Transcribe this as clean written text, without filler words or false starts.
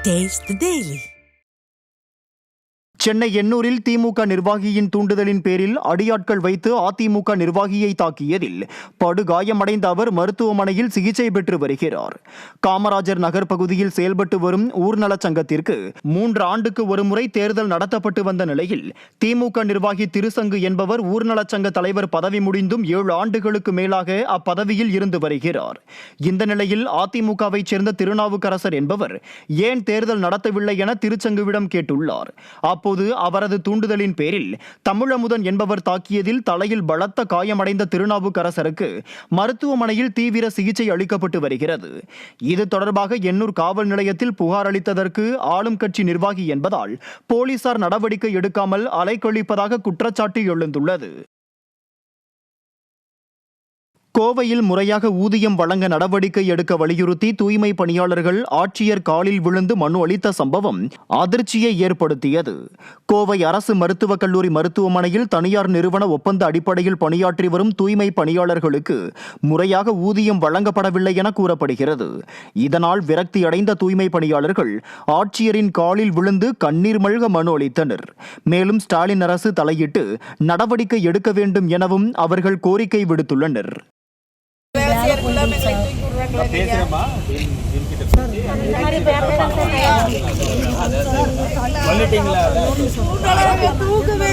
Taste the Daily. Chennai எண்ணூரில் திமுக நிர்வாகியின் தூண்டுதலின் பேரில் அடியாட்கள் வைத்து அதிமுக நிர்வாகியை தாக்கியதில் படுகாயமடைந்த அவர் மருத்துவமனையில் சிகிச்சை பெற்று வருகிறார். காமராஜர் நகர் பகுதியில் செயல்பட்டு வரும் ஊர்நலச் சங்கத்திற்கு 3 ஆண்டுக்கு ஒருமுறை தேர்தல் நடத்தப்பட்டு வந்த நிலையில் திமுக நிர்வாகி திருசங்கு என்பவர் ஊர்நலச் சங்க தலைவர் பதவி முடிந்தும் 7 ஆண்டுகளுக்கு மேலாக அப்பதவியில் இருந்து வருகிறார். இந்த நிலையில் அதிமுகவை சேர்ந்த திருநாவுக்கரசர் என்பவர் ஏன் தேர்தல் நடத்தவில்லை என திருச்சங்குவிடம் கேட்டுள்ளார். அப்போது அவரது தூண்டுதலின் பேரில் தமிழமுதன் என்பவர் தாக்கியதில் தலையில் பலத்த காயமடைந்த திருநாவுக்கரசருக்கு மருத்துவமனையில் தீவிர சிகிச்சை அளிக்கப்பட்டு வருகிறது. இது தொடர்பாக எண்ணூர் காவல் நிலையத்தில் புகார் அளித்ததற்கு ஆளும் கட்சி நிர்வாகி என்பதால் போலீசார் நடவடிக்கை எடுக்காமல் அலைக்கழிப்பதாக குற்றச்சாட்டு எழுந்துள்ளது. கோவையில் முறையாக ஊதியம் வழங்க நடவடிக்கை எடுக்க வலியுறுத்தி தூய்மை பணியாளர்கள் ஆட்சியர் காலில் விழுந்து மனு அளித்த சம்பவம் அதிர்ச்சியை ஏற்படுத்தியது. கோவை அரசு மருத்துவக் கல்லூரி மருத்துவமனையில் தனியார் நிறுவன ஒப்பந்த அடிப்படையில் பணியாற்றி வரும் தூய்மை பணியாளர்களுக்கு முறையாக ஊதியம் வழங்கப்படவில்லை என கூறப்படுகிறது. இதனால் விரக்தி அடைந்த தூய்மை பணியாளர்கள் ஆட்சியரின் காலில் விழுந்து கண்ணீர் மல்க மனு அளித்தனர். மேலும் ஸ்டாலின் அரசு தலையிட்டு நடவடிக்கை எடுக்க வேண்டும் எனவும் அவர்கள் கோரிக்கை விடுத்துள்ளனர். தூக்கவே